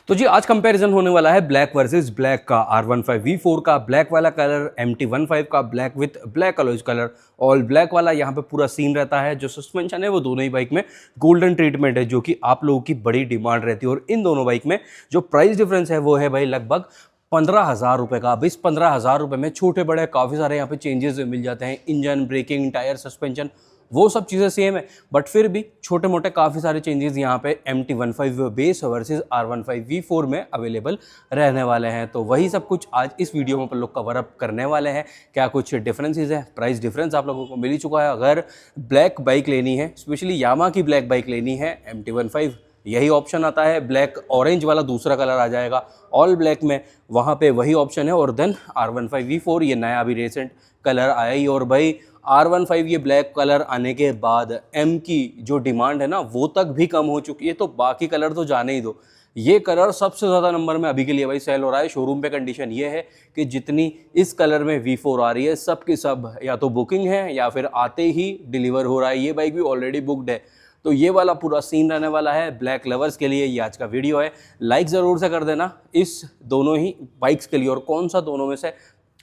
तो जी आज कंपैरिजन होने वाला है ब्लैक वर्सेस ब्लैक का R15 V4 का ब्लैक वाला कलर, MT15 का black with black alloys colour, all black वाला यहाँ पे पूरा सीन रहता है। जो सस्पेंशन है वो दोनों ही बाइक में गोल्डन ट्रीटमेंट है, जो कि आप लोगों की बड़ी डिमांड रहती है। और इन दोनों बाइक में जो प्राइस डिफरेंस है वो है भाई लगभग 15,000 रुपये का। अब इस 15,000 रुपये में छोटे बड़े काफ़ी सारे यहाँ पे चेंजेस मिल जाते हैं। इंजन, ब्रेकिंग, टायर, सस्पेंशन, वो सब चीज़ें सेम है, बट फिर भी छोटे मोटे काफ़ी सारे चेंजेस यहाँ पे MT15 base versus R15 V4 में अवेलेबल रहने वाले हैं। तो वही सब कुछ आज इस वीडियो में अपन लोग कवर अप करने वाले हैं। क्या कुछ डिफरेंसेस है, प्राइस डिफरेंस आप लोगों को मिल ही चुका है। अगर ब्लैक बाइक लेनी है, स्पेशली यामा की ब्लैक बाइक लेनी है, MT15 यही ऑप्शन आता है। ब्लैक ऑरेंज वाला दूसरा कलर आ जाएगा ऑल ब्लैक में, वहाँ पे वही ऑप्शन है। और देन R15 V4 ये नया अभी रिसेंट कलर आया ही। और भाई R15 ये ब्लैक कलर आने के बाद M की जो डिमांड है ना वो तक भी कम हो चुकी है। तो बाकी कलर तो जाने ही दो, ये कलर सबसे ज़्यादा नंबर में अभी के लिए भाई सेल हो रहा है। शोरूम पे कंडीशन ये है कि जितनी इस कलर में V4 आ रही है सब की सब या तो बुकिंग है या फिर आते ही डिलीवर हो रहा है। ये बाइक भी ऑलरेडी बुकड है। तो ये वाला पूरा सीन रहने वाला है ब्लैक लवर्स के लिए। ये आज का वीडियो है, लाइक ज़रूर से कर देना इस दोनों ही बाइक्स के लिए। और कौन सा दोनों में से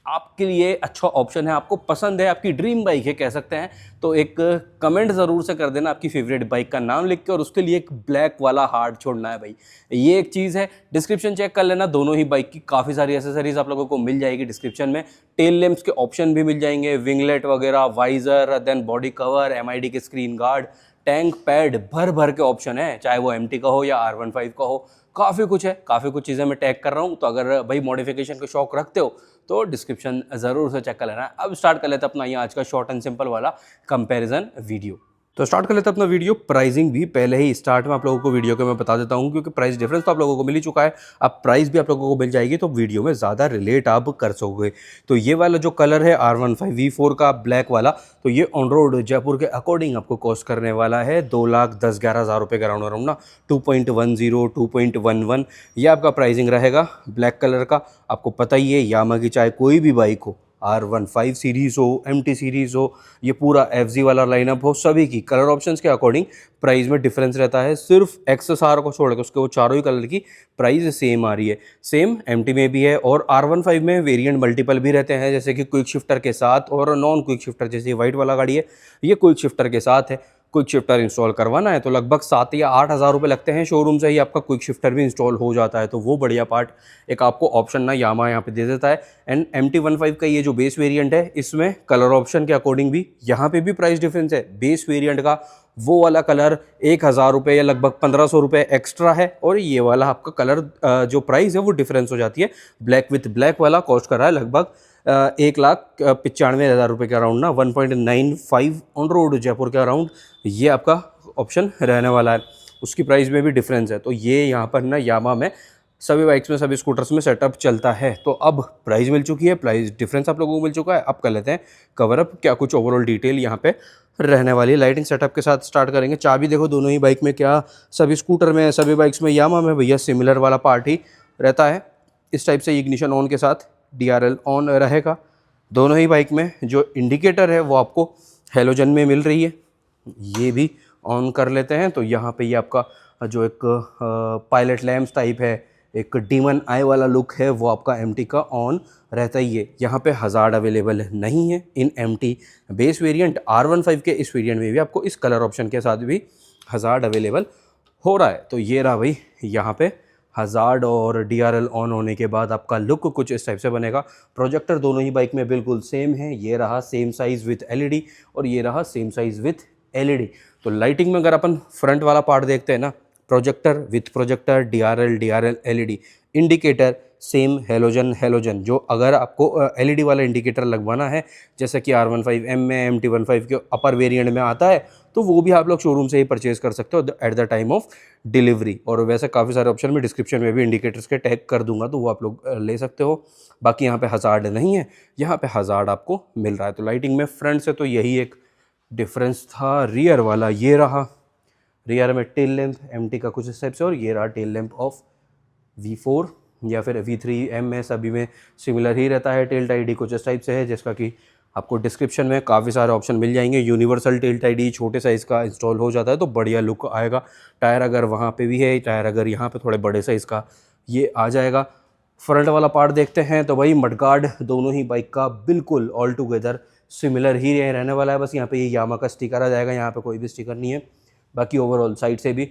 आपके लिए अच्छा ऑप्शन है, आपको पसंद है, आपकी ड्रीम बाइक है कह सकते हैं, तो एक कमेंट ज़रूर से कर देना आपकी फेवरेट बाइक का नाम लिख के। और उसके लिए एक ब्लैक वाला हार्ट छोड़ना है भाई, ये एक चीज़ है। डिस्क्रिप्शन चेक कर लेना, दोनों ही बाइक की काफ़ी सारी एसेसरीज आप लोगों को मिल जाएगी डिस्क्रिप्शन में। टेल लैंप्स के ऑप्शन भी मिल जाएंगे, विंगलेट वगैरह, visor, then body cover, MID के स्क्रीन गार्ड, टैंक पैड, भर भर के ऑप्शन है, चाहे वो MT का हो या R15 का हो। काफ़ी कुछ है, काफ़ी कुछ चीज़ें मैं टैग कर रहा हूँ। तो अगर भाई मॉडिफिकेशन का शौक रखते हो तो डिस्क्रिप्शन ज़रूर से चेक कर लेना। अब स्टार्ट कर लेते हैं अपना ये आज का शॉर्ट एंड सिंपल वाला कंपैरिजन वीडियो। तो स्टार्ट कर लेते हैं अपना वीडियो। प्राइसिंग भी पहले ही स्टार्ट में आप लोगों को वीडियो के मैं बता देता हूं, क्योंकि प्राइस डिफरेंस तो आप लोगों को मिल ही चुका है। अब प्राइस भी आप लोगों को मिल जाएगी तो वीडियो में ज़्यादा रिलेट आप कर सकोगे। तो ये वाला जो कलर है R15 V4 का ब्लैक वाला, तो ये ऑन रोड जयपुर के अकॉर्डिंग आपको कॉस्ट करने वाला है 2,10,11,000 रुपये का राउंड अराउंड ना, 2.10 2.11 ये आपका प्राइसिंग रहेगा ब्लैक कलर का। आपको पता ही है यामा की चाहे कोई भी बाइक हो, R15 सीरीज़ हो, MT सीरीज़ हो, ये पूरा FZ वाला लाइनअप हो, सभी की कलर ऑप्शंस के अकॉर्डिंग प्राइस में डिफरेंस रहता है। सिर्फ XSR को छोड़ के उसके वो चारों ही कलर की प्राइस सेम आ रही है। सेम MT में भी है। और R15 में वेरिएंट मल्टीपल भी रहते हैं, जैसे कि क्विक शिफ्टर के साथ और नॉन क्विक शिफ्टर। जैसे वाइट वाला गाड़ी है ये क्विक शिफ्टर के साथ है। क्विक शिफ्टर इंस्टॉल करवाना है तो लगभग 7 या 8 हज़ार रुपये लगते हैं। शोरूम से ही आपका क्विक शिफ्टर भी इंस्टॉल हो जाता है। तो वो बढ़िया पार्ट एक आपको ऑप्शन ना यामा यहाँ पे दे देता है। एंड MT15 का ये जो बेस वेरिएंट है इसमें कलर ऑप्शन के अकॉर्डिंग भी यहाँ पे भी प्राइस डिफरेंस है। बेस वेरिएंट का वो वाला कलर 1,000 रुपये या लगभग 1,500 रुपये एक्स्ट्रा है। और ये वाला आपका कलर जो प्राइस है वो डिफरेंस हो जाती है। ब्लैक विथ ब्लैक वाला कॉस्ट कर रहा है लगभग 1,95,000 रुपये का राउंड ना, 1.95 ऑन रोड जयपुर का राउंड ये आपका ऑप्शन रहने वाला है। उसकी प्राइस में भी डिफरेंस है। तो ये यहाँ पर ना यामा में सभी बाइक्स में, सभी स्कूटर्स में सेटअप चलता है। तो अब प्राइस मिल चुकी है, प्राइस डिफरेंस आप लोगों को मिल चुका है। अब कर लेते हैं कवर अप, क्या कुछ ओवरऑल डिटेल यहाँ पे रहने वाली है। लाइटिंग सेटअप के साथ स्टार्ट करेंगे। चाबी देखो दोनों ही बाइक में, क्या सभी स्कूटर में, सभी बाइक्स में, यामा में भैया सिमिलर वाला पार्ट ही रहता है। इस टाइप से इग्निशन ऑन के साथ DRL ऑन रहेगा। दोनों ही बाइक में जो इंडिकेटर है वो आपको हेलोजन में मिल रही है, ये भी ऑन कर लेते हैं। तो यहाँ पे ये आपका जो एक पायलट लैम्प्स टाइप है, एक डीमन आई वाला लुक है, वो आपका MT का ऑन रहता ही है। यहाँ पे हज़ार्ड अवेलेबल नहीं है इन MT बेस वेरिएंट। R15 के इस वेरिएंट में भी आपको इस कलर ऑप्शन के साथ भी हज़ार्ड अवेलेबल हो रहा है। तो ये रहा भाई यहाँ पे हज़ार्ड और DRL ऑन होने के बाद आपका लुक कुछ इस टाइप से बनेगा। प्रोजेक्टर दोनों ही बाइक में बिल्कुल सेम है। ये रहा सेम साइज़ विथ LED और ये रहा सेम साइज़ विथ LED। तो लाइटिंग में अगर अपन फ्रंट वाला पार्ट देखते हैं ना, projector with projector, DRL LED, indicator same halogen. जो अगर आपको LED वाला इंडिकेटर लगवाना है जैसे कि R15M में, MT15 के अपर वेरिएंट में आता है, तो वो भी आप लोग शोरूम से ही परचेज कर सकते हो at the time of delivery. और वैसे काफ़ी सारे ऑप्शन में डिस्क्रिप्शन में भी इंडिकेटर्स के टैग कर दूंगा, तो वो आप लोग ले सकते हो। बाकी यहाँ पे हज़ार्ड नहीं है, यहाँ पे हज़ार्ड आपको मिल रहा है। तो लाइटिंग में फ्रंट से तो यही एक डिफरेंस था। रियर वाला ये रहा, रियर में टेल लैंप MT का कुछ इस टाइप से, और ये रहा टेल लैंप ऑफ V4 या फिर V3M में, सभी में सिमिलर ही रहता है। टेल टाइडी कुछ इस टाइप से है, जिसका कि आपको डिस्क्रिप्शन में काफ़ी सारे ऑप्शन मिल जाएंगे। यूनिवर्सल टेल टाइडी छोटे साइज़ का इंस्टॉल हो जाता है तो बढ़िया लुक आएगा। टायर अगर वहाँ पे भी है, टायर अगर यहाँ पे थोड़े बड़े साइज़ का ये आ जाएगा। फ्रंट वाला पार्ट देखते हैं तो भाई मडगार्ड दोनों ही बाइक का बिल्कुल ऑल टुगेदर सिमिलर ही रहने वाला है। बस यहाँ पे ये यामा का स्टिकर आ जाएगा, यहाँ पे कोई भी स्टिकर नहीं है। बाकी ओवरऑल साइड से भी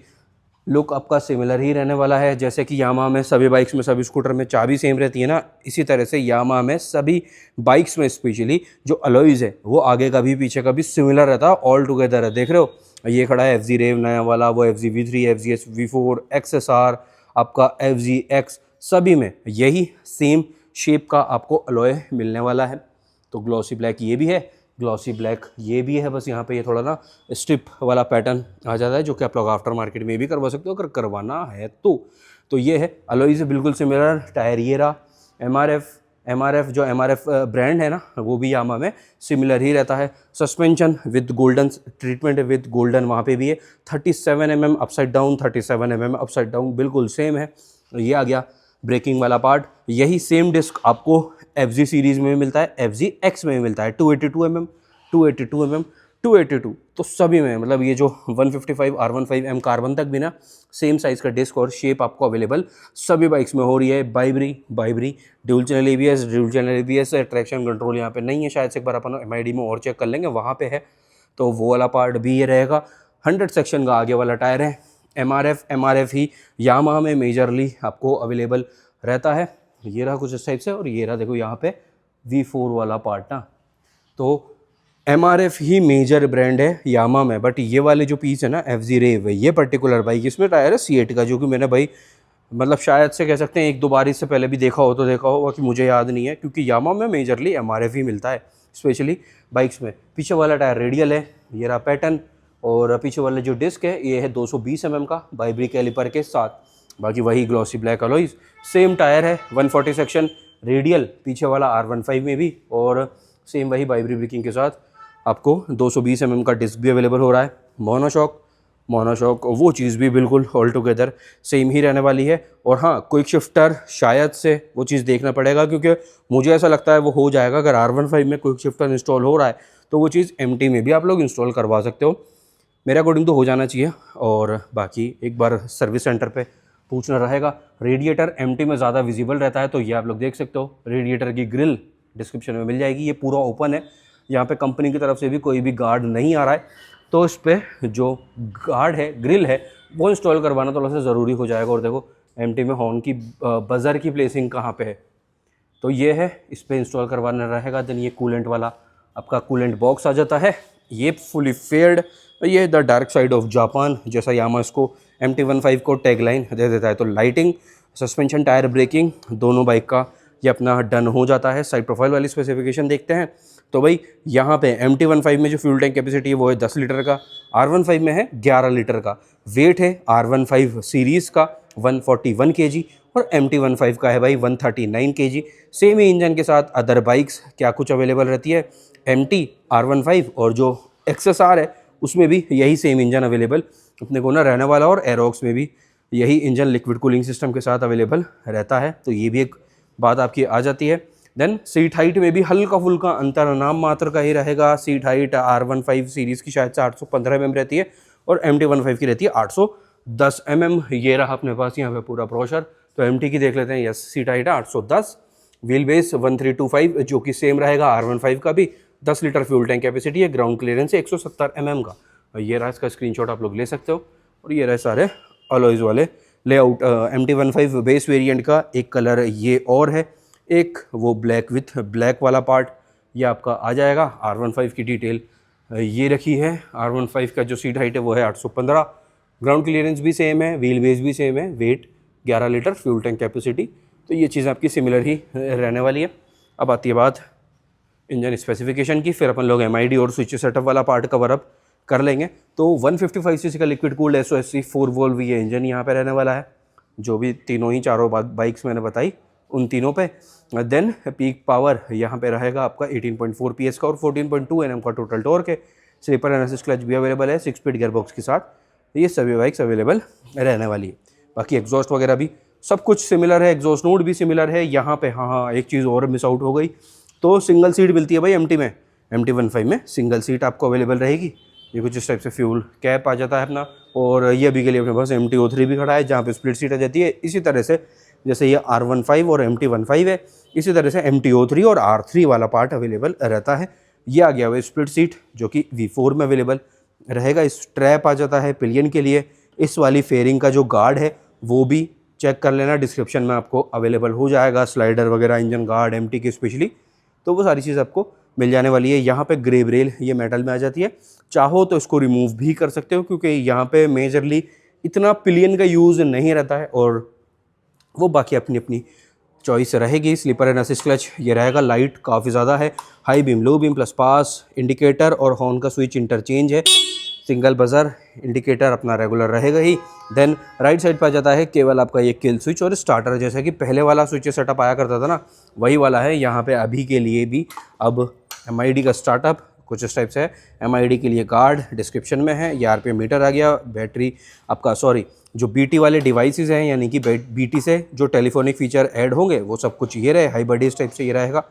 लुक आपका सिमिलर ही रहने वाला है। जैसे कि यामा में सभी बाइक्स में, सभी स्कूटर में चाबी सेम रहती है ना, इसी तरह से यामा में सभी बाइक्स में स्पेशली जो अलॉयज़ है वो आगे का भी पीछे का भी सिमिलर रहता है, ऑल टुगेदर है। देख रहे हो ये खड़ा है FZ रेव नया वाला, वो FZ V3, FZ V4, XSR, आपका FZ X, सभी में यही सेम शेप का आपको अलॉय मिलने वाला है। तो ग्लॉसी ब्लैक ये भी है, ग्लॉसी ब्लैक ये भी है। बस यहाँ पे ये थोड़ा ना स्ट्रिप वाला पैटर्न आ जाता है, जो कि आप लोग आफ्टर मार्केट में भी करवा सकते हो अगर करवाना है तो ये है। अलॉय से बिल्कुल सिमिलर। टायर ये रहा। MRF जो MRF ब्रांड है ना, वो भी यामा में सिमिलर ही रहता है। Suspension with golden treatment, with golden वहाँ पे भी है। 37 mm upside down, 37 mm upside down बिल्कुल सेम है। ये आ गया ब्रेकिंग वाला पार्ट। यही सेम डिस्क आपको FZ सीरीज़ में भी मिलता है, FZ X में भी मिलता है। 282 mm, 282 mm, 282, तो सभी में मतलब ये जो 155 R15M कार्बन तक भी ना सेम साइज़ का डिस्क और शेप आपको अवेलेबल सभी बाइक्स में हो रही है। Bybre dual channel ABS, traction control यहाँ पे नहीं है शायद से, एक बार अपन MID में और चेक कर लेंगे, वहाँ पे है। तो वो वाला पार्ट भी ये रहेगा। 100 सेक्शन का आगे वाला टायर है। MRF ही यामाहा में मेजरली आपको अवेलेबल रहता है। ये रहा कुछ इस टाइप से, और ये रहा देखो यहाँ पे V4 वाला पार्ट ना। तो MRF ही मेजर ब्रांड है यामा में, बट ये वाले जो पीस है ना FZ रेव है, ये पर्टिकुलर बाइक इसमें टायर है C8 का, जो कि मैंने भाई मतलब शायद से कह सकते हैं 1-2 बार इससे पहले भी देखा हो तो देखा होगा, कि मुझे याद नहीं है, क्योंकि यामा में मेजरली MRF ही मिलता है स्पेशली बाइक्स में। पीछे वाला टायर रेडियल है, ये रहा पैटर्न, और पीछे वाला जो डिस्क है ये है 220 mm का बाइब्री कैलिपर के साथ। बाकी वही glossy black alloys, same tyre है, 140 सेक्शन रेडियल पीछे वाला R15 में भी, और सेम वही बाइब्री ब्रेकिंग के साथ आपको 220 mm का डिस्क भी अवेलेबल हो रहा है। मोनोशॉक वो चीज़ भी बिल्कुल ऑल टुगेदर सेम ही रहने वाली है। और हाँ, क्विक शिफ्टर शायद से वो चीज़ देखना पड़ेगा, क्योंकि मुझे ऐसा लगता है वो हो जाएगा। अगर R15 में क्विक शिफ्टर इंस्टॉल हो रहा है तो वो चीज़ MT में भी आप लोग इंस्टॉल करवा सकते हो, मेरे अकॉर्डिंग तो हो जाना चाहिए। और बाकी एक बार सर्विस सेंटर पे पूछना रहेगा। रेडिएटर MT में ज़्यादा विजिबल रहता है, तो ये आप लोग देख सकते हो। रेडिएटर की ग्रिल डिस्क्रिप्शन में मिल जाएगी। ये पूरा ओपन है, यहाँ पे कंपनी की तरफ से भी कोई भी गार्ड नहीं आ रहा है, तो इस पर जो गार्ड है, ग्रिल है, वो इंस्टॉल करवाना थोड़ा सा ज़रूरी हो जाएगा। और देखो MT में हॉर्न की बज़र की प्लेसिंग कहाँ पे है, तो ये है, इस पर इंस्टॉल करवाना रहेगा। देन ये कूलेंट वाला आपका कूलेंट बॉक्स आ जाता है, ये फुली फेयर्ड। ये the dark side of Japan, जैसा यामा इसको MT15 को टैगलाइन दे देता है। तो लाइटिंग, सस्पेंशन, टायर, ब्रेकिंग दोनों बाइक का ये अपना डन हो जाता है। साइड प्रोफाइल वाली स्पेसिफिकेशन देखते हैं तो भाई यहाँ पे MT15 में जो फ्यूल टैंक कैपेसिटी है वो है 10 लीटर का, R15 में है 11 लीटर का। वेट है R15 सीरीज़ का 141 kg, और MT15 का है भाई 139 kg। सेम ही इंजन के साथ अदर बाइक्स क्या कुछ अवेलेबल रहती है, MT, R15 और जो XSR है उसमें भी यही सेम इंजन अवेलेबल अपने को ना रहने वाला, और एरोक्स में भी यही इंजन लिक्विड कूलिंग सिस्टम के साथ अवेलेबल रहता है। तो ये भी एक बात आपकी आ जाती है। देन सीट हाइट में भी हल्का फुल्का अंतर नाम मात्र का ही रहेगा। सीट हाइट R15 सीरीज़ की शायद से 815 mm रहती है, और MT15 की रहती है 810 mm। ये रहा अपने पास यहाँ पे पूरा ब्रोशर। तो MT की देख लेते हैं। यस, सीट हाइट है 810, व्हील बेस 1325 जो कि सेम रहेगा R15 का भी। 10 लीटर फ्यूल टैंक कैपेसिटी है, ग्राउंड क्लियरेंस है 170 mm का। ये रहा इसका स्क्रीनशॉट, आप लोग ले सकते हो। और ये रहे सारे अलॉयज़ वाले लेआउट। MT15 बेस वेरिएंट का एक कलर ये और है, एक वो ब्लैक विथ ब्लैक वाला पार्ट ये आपका आ जाएगा। R15 की डिटेल ये रखी है। R15 का जो सीट हाइट है वो है 815, ग्राउंड क्लियरेंस भी सेम है, व्हील बेस भी सेम है, weight 11 litre, fuel tank capacity. तो ये चीज़ आपकी सिमिलर ही रहने वाली है। अब आती है बात इंजन स्पेसिफिकेशन की, फिर अपन लोग MID और स्विच सेटअप वाला पार्ट कवर अप कर लेंगे। तो 155 cc का लिक्विड कूल्ड SOSC 4 वोल्व ये इंजन यहाँ पे रहने वाला है, जो भी तीनों ही चारों बाइक्स मैंने बताई उन तीनों पे। देन पीक पावर यहाँ पे रहेगा आपका 18.4 PS का, और 14.2 Nm का टोटल टॉर्क है। स्लीपर एंड असिस्ट क्लच भी अवेलेबल है 6 स्पीड गियरबॉक्स के साथ। ये सभी बाइक्स अवेलेबल रहने वाली है। बाकी एग्जॉस्ट वगैरह भी सब कुछ सिमिलर है, एग्जॉस्ट नोड भी सिमिलर है। यहाँ पे हाँ एक चीज़ और मिस आउट हो गई, तो सिंगल सीट मिलती है भाई MT में। MT15 में सिंगल सीट आपको अवेलेबल रहेगी। ये कुछ इस टाइप से फ्यूल कैप आ जाता है अपना, और ये अभी के लिए अपने पास MT03 भी खड़ा है जहाँ पे स्प्लिट सीट आ जाती है। इसी तरह से जैसे ये R15 और MT15 है, इसी तरह से MT03 और R3 वाला पार्ट अवेलेबल रहता है। ये आ गया हुआ स्प्लिट सीट जो कि V4 में अवेलेबल रहेगा। स्ट्रैप आ जाता है पिलियन के लिए। इस वाली फेयरिंग का जो गार्ड है वो भी चेक कर लेना, डिस्क्रिप्शन में आपको अवेलेबल हो जाएगा। स्लाइडर वगैरह, इंजन गार्ड MT की स्पेशली, तो वो सारी चीज़ आपको मिल जाने वाली है। यहाँ पे ग्रेव रेल ये मेटल में आ जाती है, चाहो तो इसको रिमूव भी कर सकते हो क्योंकि यहाँ पे मेजरली इतना पिलियन का यूज़ नहीं रहता है और वो बाकी अपनी अपनी चॉइस रहेगी। स्लीपर एंड असिस्ट क्लच ये रहेगा। लाइट काफ़ी ज़्यादा है, high beam, low beam, plus pass, indicator और हॉर्न का स्विच इंटरचेंज है। सिंगल बजर, इंडिकेटर अपना रेगुलर रहेगा ही। देन राइट साइड पर आ जाता है केवल आपका ये किल स्विच और स्टार्टर, जैसा कि पहले वाला स्विच सेटअप आया करता था ना, वही वाला है यहाँ पे अभी के लिए भी। अब MID का स्टार्टअप कुछ इस टाइप से है। MID के लिए गार्ड डिस्क्रिप्शन में है। ये RPM मीटर आ गया। बैटरी आपका जो BT वाले डिवाइसेस हैं, यानी कि BT से जो टेलीफोनिक फीचर ऐड होंगे वो सब कुछ ये रहे। हाई बॉडी इस टाइप से ये रहेगा।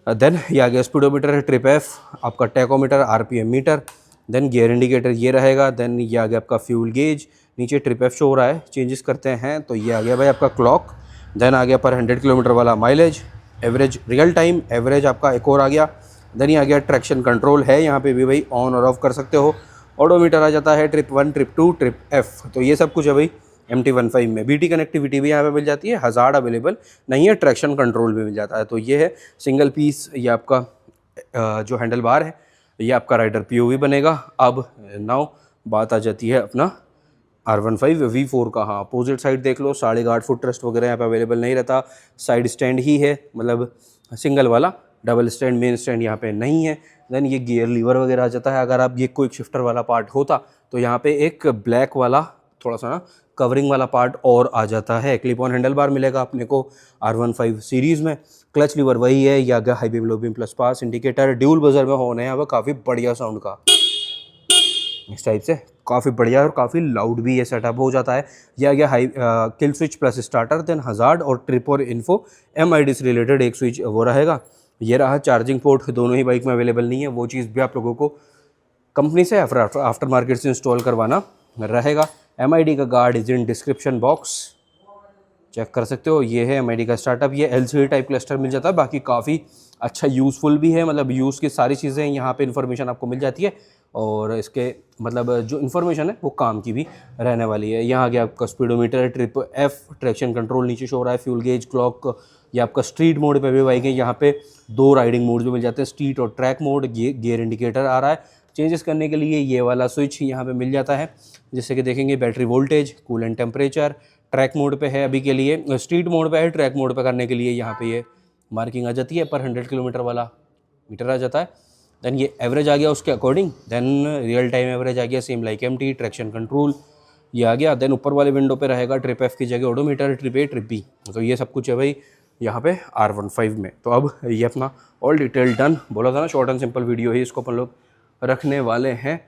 देन ये आ गया स्पीडोमीटर, ट्रिप F, आपका tachometer, RPM meter, then gear indicator ये रहेगा। देन ये आ गया आपका फ्यूल गेज, नीचे ट्रिप F शो हो रहा है। चेंजेस करते हैं तो ये आ गया भाई आपका क्लॉक। देन आ गया पर 100 किलोमीटर वाला mileage, average, real time average आपका एक और आ गया। देन ये आ गया ट्रैक्शन कंट्रोल है, यहाँ पे भी भाई ऑन और ऑफ कर सकते हो। ऑडोमीटर आ जाता है, ट्रिप 1, ट्रिप 2, ट्रिप F, तो ये सब कुछ है भाई MT15 में। BT कनेक्टिविटी भी यहाँ पे मिल जाती है। हज़ार्ड अवेलेबल नहीं है, ट्रैक्शन कंट्रोल भी मिल जाता है। तो ये है सिंगल पीस, ये आपका जो हैंडल बार है, ये आपका राइडर POV बनेगा। अब नाउ बात आ जाती है अपना R15 V4 का। हाँ, अपोजिट साइड देख लो, 8.5 फुट ट्रस्ट वगैरह यहाँ पे अवेलेबल नहीं रहता। साइड स्टैंड ही है, मतलब सिंगल वाला, डबल स्टैंड, मेन स्टैंड यहाँ पे नहीं है। देन ये गियर लीवर वगैरह आ जाता है। अगर आप ये क्विक शिफ्टर वाला पार्ट होता तो यहाँ पे एक ब्लैक वाला थोड़ा सा ना कवरिंग वाला पार्ट और आ जाता है। क्लिप ऑन हैंडल बार मिलेगा अपने को R15 सीरीज़ में। क्लच लीवर वही है। या high beam, low beam, plus pass, indicator, dual buzzer में होने हैं। अब काफ़ी बढ़िया साउंड का इस टाइप से काफ़ी बढ़िया और काफ़ी लाउड भी ये सेटअप हो जाता है। यह आ गया high kill switch plus starter. Then hazard और ट्रिप और इन्फो MID से रिलेटेड एक स्विच वो रहेगा। ये रहा चार्जिंग पोर्ट, दोनों ही बाइक में अवेलेबल नहीं है, वो चीज़ भी आप लोगों को कंपनी से आफ्टर मार्केट से इंस्टॉल करवाना रहेगा। MID का guard is in description box, check कर सकते हो। ये है MID का स्टार्टअप। ये LCD टाइप क्लस्टर मिल जाता है, बाकी काफ़ी अच्छा यूज़फुल भी है, मतलब यूज़ की सारी चीज़ें यहाँ पे इन्फॉर्मेशन आपको मिल जाती है और इसके मतलब जो इन्फॉर्मेशन है वो काम की भी रहने वाली है। यहाँ आ गया आपका speedometer, trip F, traction control नीचे शो हो रहा है, फ्यूल गेज, क्लॉक। ये आपका स्ट्रीट मोड पे भी बाइक है, यहाँ पे 2 राइडिंग मोड भी मिल जाते हैं, स्ट्रीट और ट्रैक मोड। गियर इंडिकेटर आ रहा है। चेंजेस करने के लिए ये वाला स्विच यहाँ पे मिल जाता है, जैसे कि देखेंगे battery voltage, coolant temperature. Track mode पे है अभी के लिए, स्ट्रीट मोड पे है। ट्रैक मोड पे करने के लिए यहाँ पे ये मार्किंग आ जाती है, पर 100 किलोमीटर वाला मीटर आ जाता है। देन ये एवरेज आ गया उसके according. Then real time average आ गया, same like MT। Traction control ये आ गया। देन ऊपर वाले विंडो पे रहेगा ट्रिप F की जगह odometer, trip A, trip B। तो ये सब कुछ है भाई यहाँ पे R15 में। तो अब ये अपना ऑल डिटेल डन, बोला था ना शॉर्ट एंड सिंपल वीडियो ही इसको अपन लोग रखने वाले हैं।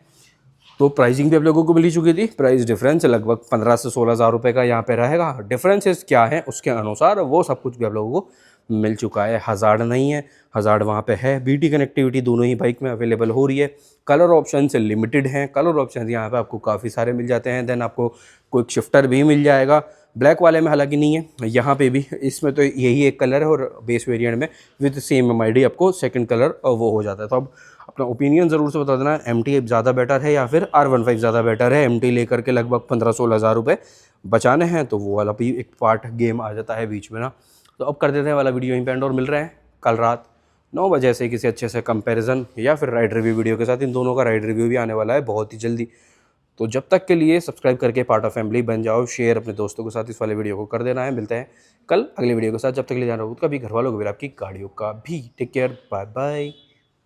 तो प्राइसिंग भी आप लोगों को मिल ही चुकी थी। प्राइस डिफरेंस लगभग 15 से 16 हज़ार रुपये का यहाँ पे रहेगा। डिफरेंसेस क्या है उसके अनुसार वो सब कुछ भी आप लोगों को मिल चुका है। हज़ार्ड नहीं है, हज़ार्ड वहाँ पे है। BT कनेक्टिविटी दोनों ही बाइक में अवेलेबल हो रही है। कलर ऑप्शन से लिमिटेड हैं, कलर ऑप्शन यहाँ पे आपको काफ़ी सारे मिल जाते हैं। देन आपको क्विक शिफ्टर भी मिल जाएगा, ब्लैक वाले में हालांकि नहीं है, यहाँ पे भी। इसमें तो यही एक कलर है और बेस वेरिएंट में विद सेम MID आपको सेकंड कलर वो हो जाता है। तो अब अपना ओपिनियन ज़रूर से बता देना, MT ज़्यादा बेटर है या फिर R15 ज़्यादा बेटर है। MT लेकर के लगभग 15-16 हज़ार रुपये बचाने हैं तो वो वाला भी एक पार्ट गेम आ जाता है बीच में ना। तो अब कर देते हैं वाला वीडियो यहीं पे एंड और मिल रहे हैं कल रात 9 बजे से किसी अच्छे से कंपैरिजन या फिर राइड रिव्यू वीडियो के साथ। इन दोनों का राइड रिव्यू भी आने वाला है बहुत ही जल्दी। तो जब तक के लिए सब्सक्राइब करके पार्ट ऑफ फैमिली बन जाओ, शेयर अपने दोस्तों के साथ इस वाले वीडियो को कर देना है। मिलते हैं कल अगले वीडियो के साथ, जब तक के लिए ध्यान रखो कभी घर वालों को भी, आपकी गाड़ियों का भी। Take care, bye bye.